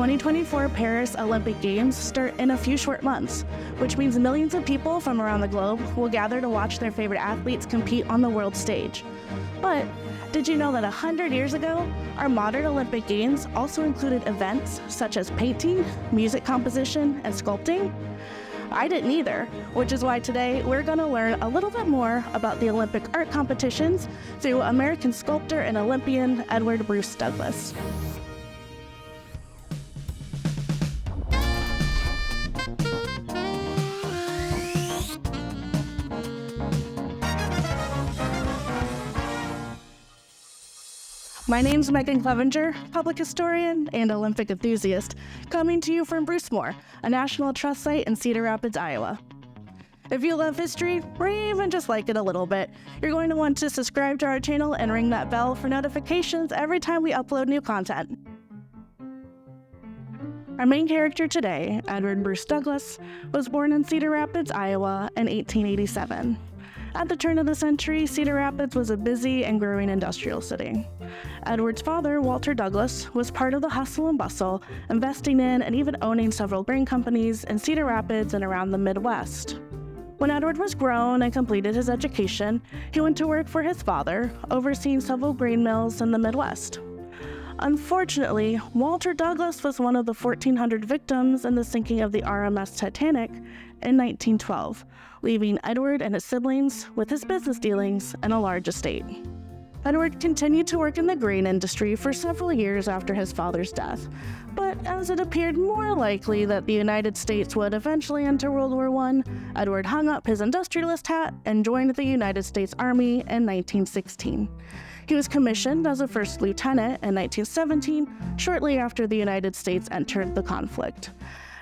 2024 Paris Olympic Games start in a few short months, which means millions of people from around the globe will gather to watch their favorite athletes compete on the world stage. But did you know that 100 years ago, our modern Olympic Games also included events such as painting, music composition, and sculpting? I didn't either, which is why today we're going to learn a little bit more about the Olympic art competitions through American sculptor and Olympian Edward Bruce Douglas. My name's Megan Clevenger, public historian and Olympic enthusiast, coming to you from Brucemore, a National Trust site in Cedar Rapids, Iowa. If you love history, or even just like it a little bit, you're going to want to subscribe to our channel and ring that bell for notifications every time we upload new content. Our main character today, Edward Bruce Douglas, was born in Cedar Rapids, Iowa in 1887. At the turn of the century, Cedar Rapids was a busy and growing industrial city. Edward's father, Walter Douglas, was part of the hustle and bustle, investing in and even owning several grain companies in Cedar Rapids and around the Midwest. When Edward was grown and completed his education, he went to work for his father, overseeing several grain mills in the Midwest. Unfortunately, Walter Douglas was one of the 1,400 victims in the sinking of the RMS Titanic in 1912, leaving Edward and his siblings with his business dealings and a large estate. Edward continued to work in the grain industry for several years after his father's death, but as it appeared more likely that the United States would eventually enter World War I, Edward hung up his industrialist hat and joined the United States Army in 1916. He was commissioned as a first lieutenant in 1917, shortly after the United States entered the conflict.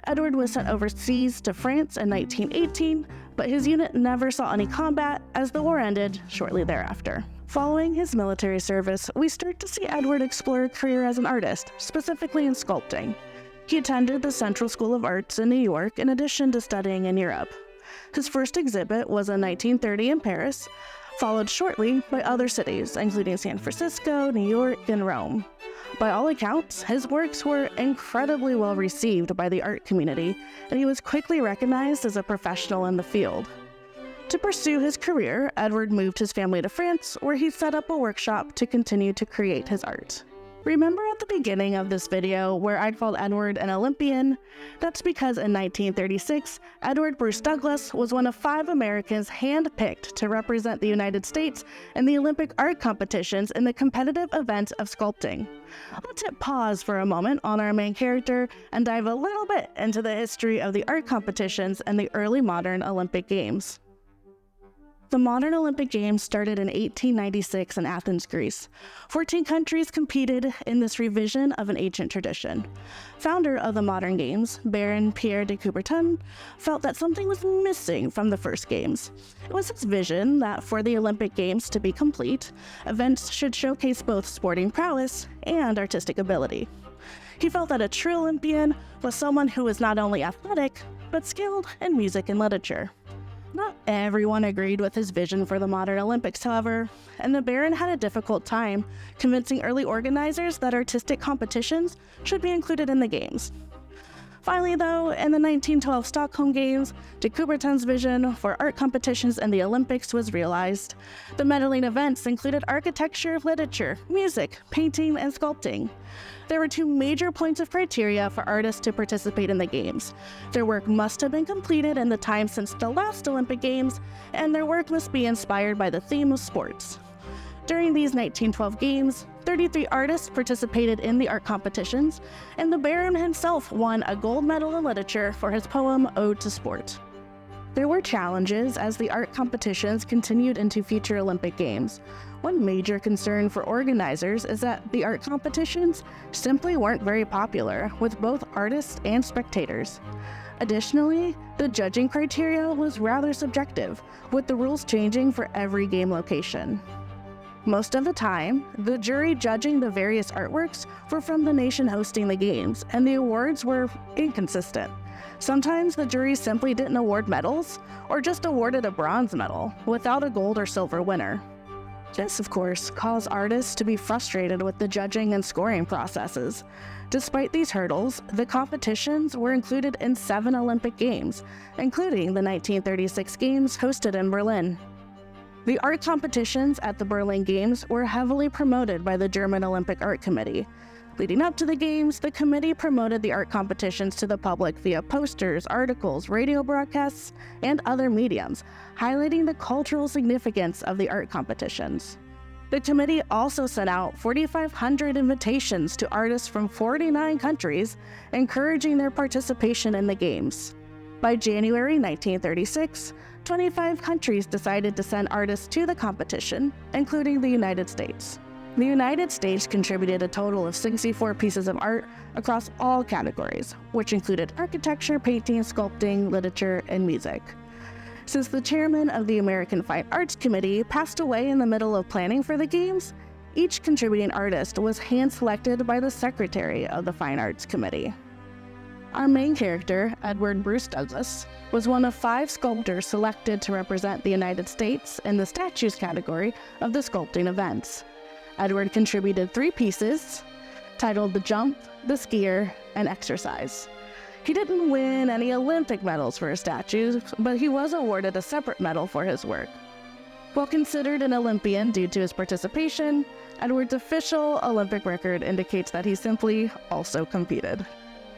Edward was sent overseas to France in 1918, but his unit never saw any combat as the war ended shortly thereafter. Following his military service, we start to see Edward explore a career as an artist, specifically in sculpting. He attended the Central School of Arts in New York in addition to studying in Europe. His first exhibit was in 1930 in Paris, followed shortly by other cities, including San Francisco, New York, and Rome. By all accounts, his works were incredibly well received by the art community, and he was quickly recognized as a professional in the field. To pursue his career, Edward moved his family to France, where he set up a workshop to continue to create his art. Remember at the beginning of this video where I called Edward an Olympian? That's because in 1936, Edward Bruce Douglas was one of 5 Americans handpicked to represent the United States in the Olympic art competitions in the competitive event of sculpting. Let's hit pause for a moment on our main character and dive a little bit into the history of the art competitions and the early modern Olympic Games. The modern Olympic Games started in 1896 in Athens, Greece. 14 countries competed in this revision of an ancient tradition. Founder of the modern games, Baron Pierre de Coubertin, felt that something was missing from the first games. It was his vision that for the Olympic Games to be complete, events should showcase both sporting prowess and artistic ability. He felt that a true Olympian was someone who was not only athletic, but skilled in music and literature. Not everyone agreed with his vision for the modern Olympics, however, and the Baron had a difficult time convincing early organizers that artistic competitions should be included in the Games. Finally, though, in the 1912 Stockholm Games, de Coubertin's vision for art competitions in the Olympics was realized. The medaling events included architecture, literature, music, painting, and sculpting. There were 2 major points of criteria for artists to participate in the Games. Their work must have been completed in the time since the last Olympic Games, and their work must be inspired by the theme of sports. During these 1912 Games, 33 artists participated in the art competitions, and the Baron himself won a gold medal in literature for his poem Ode to Sport. There were challenges as the art competitions continued into future Olympic Games. One major concern for organizers is that the art competitions simply weren't very popular with both artists and spectators. Additionally, the judging criteria was rather subjective, with the rules changing for every game location. Most of the time, the jury judging the various artworks were from the nation hosting the games, and the awards were inconsistent. Sometimes the jury simply didn't award medals, or just awarded a bronze medal, without a gold or silver winner. This, of course, caused artists to be frustrated with the judging and scoring processes. Despite these hurdles, the competitions were included in 7 Olympic Games, including the 1936 Games hosted in Berlin. The art competitions at the Berlin Games were heavily promoted by the German Olympic Art Committee. Leading up to the Games, the committee promoted the art competitions to the public via posters, articles, radio broadcasts, and other mediums, highlighting the cultural significance of the art competitions. The committee also sent out 4,500 invitations to artists from 49 countries, encouraging their participation in the Games. By January 1936, 25 countries decided to send artists to the competition, including the United States. The United States contributed a total of 64 pieces of art across all categories, which included architecture, painting, sculpting, literature, and music. Since the chairman of the American Fine Arts Committee passed away in the middle of planning for the Games, each contributing artist was hand-selected by the secretary of the Fine Arts Committee. Our main character, Edward Bruce Douglas, was one of 5 sculptors selected to represent the United States in the statues category of the sculpting events. Edward contributed 3 pieces, titled The Jump, The Skier, and Exercise. He didn't win any Olympic medals for his statues, but he was awarded a separate medal for his work. While considered an Olympian due to his participation, Edward's official Olympic record indicates that he simply also competed.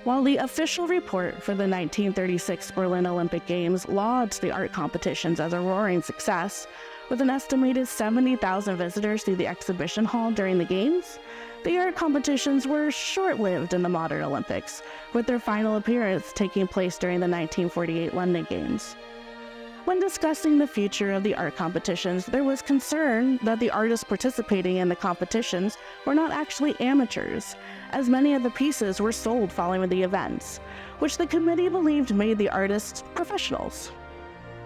While the official report for the 1936 Berlin Olympic Games lauds the art competitions as a roaring success, with an estimated 70,000 visitors through the exhibition hall during the Games, the art competitions were short-lived in the modern Olympics, with their final appearance taking place during the 1948 London Games. When discussing the future of the art competitions, there was concern that the artists participating in the competitions were not actually amateurs, as many of the pieces were sold following the events, which the committee believed made the artists professionals.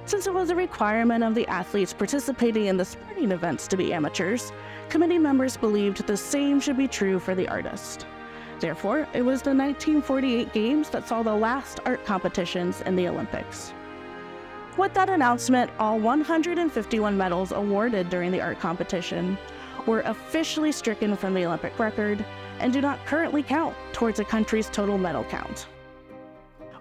Since it was a requirement of the athletes participating in the sporting events to be amateurs, committee members believed the same should be true for the artist. Therefore, it was the 1948 Games that saw the last art competitions in the Olympics. With that announcement, all 151 medals awarded during the art competition were officially stricken from the Olympic record and do not currently count towards a country's total medal count.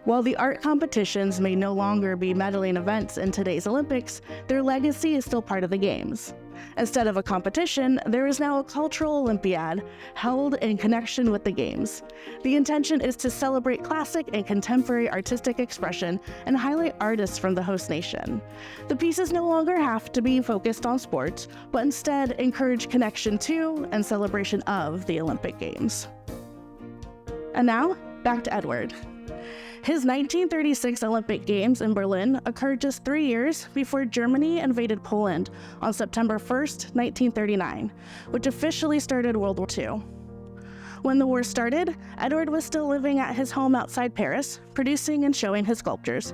While the art competitions may no longer be medaling events in today's Olympics, their legacy is still part of the Games. Instead of a competition, there is now a cultural Olympiad held in connection with the Games. The intention is to celebrate classic and contemporary artistic expression and highlight artists from the host nation. The pieces no longer have to be focused on sports, but instead encourage connection to and celebration of the Olympic Games. And now, back to Edward. His 1936 Olympic Games in Berlin occurred just 3 years before Germany invaded Poland on September 1st, 1939, which officially started World War II. When the war started, Edward was still living at his home outside Paris, producing and showing his sculptures.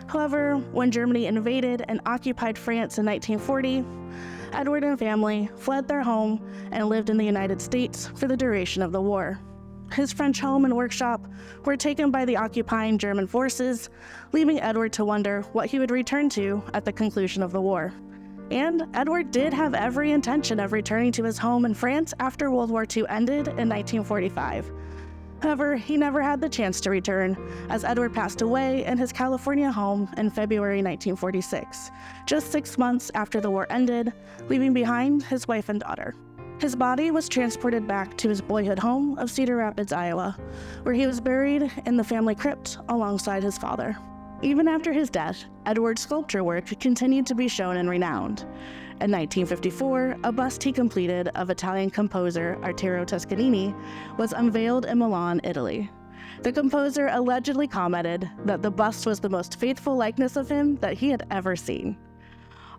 However, when Germany invaded and occupied France in 1940, Edward and family fled their home and lived in the United States for the duration of the war. His French home and workshop were taken by the occupying German forces, leaving Edward to wonder what he would return to at the conclusion of the war. And Edward did have every intention of returning to his home in France after World War II ended in 1945. However, he never had the chance to return, as Edward passed away in his California home in February 1946, just 6 months after the war ended, leaving behind his wife and daughter. His body was transported back to his boyhood home of Cedar Rapids, Iowa, where he was buried in the family crypt alongside his father. Even after his death, Edward's sculpture work continued to be shown and renowned. In 1954, a bust he completed of Italian composer Arturo Toscanini was unveiled in Milan, Italy. The composer allegedly commented that the bust was the most faithful likeness of him that he had ever seen.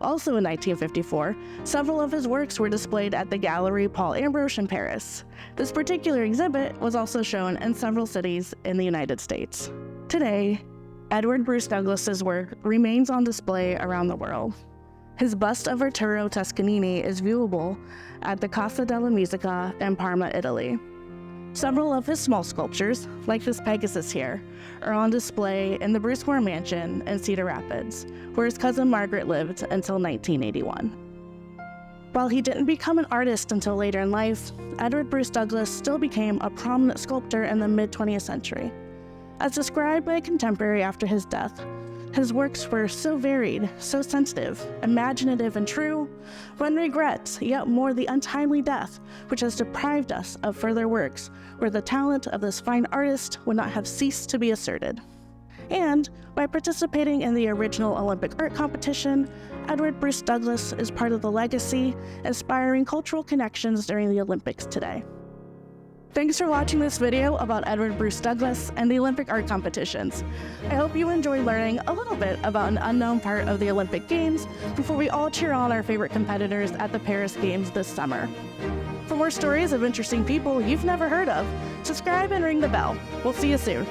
Also in 1954, several of his works were displayed at the Gallery Paul Ambroche in Paris. This particular exhibit was also shown in several cities in the United States. Today, Edward Bruce Douglas's work remains on display around the world. His bust of Arturo Toscanini is viewable at the Casa della Musica in Parma, Italy. Several of his small sculptures, like this Pegasus here, are on display in the Brucemore Mansion in Cedar Rapids, where his cousin Margaret lived until 1981. While he didn't become an artist until later in life, Edward Bruce Douglas still became a prominent sculptor in the mid-20th century. As described by a contemporary after his death, his works were so varied, so sensitive, imaginative, and true, one regrets yet more the untimely death which has deprived us of further works where the talent of this fine artist would not have ceased to be asserted. And by participating in the original Olympic art competition, Edward Bruce Douglas is part of the legacy, inspiring cultural connections during the Olympics today. Thanks for watching this video about Edward Bruce Douglas and the Olympic art competitions. I hope you enjoyed learning a little bit about an unknown part of the Olympic Games before we all cheer on our favorite competitors at the Paris Games this summer. For more stories of interesting people you've never heard of, subscribe and ring the bell. We'll see you soon.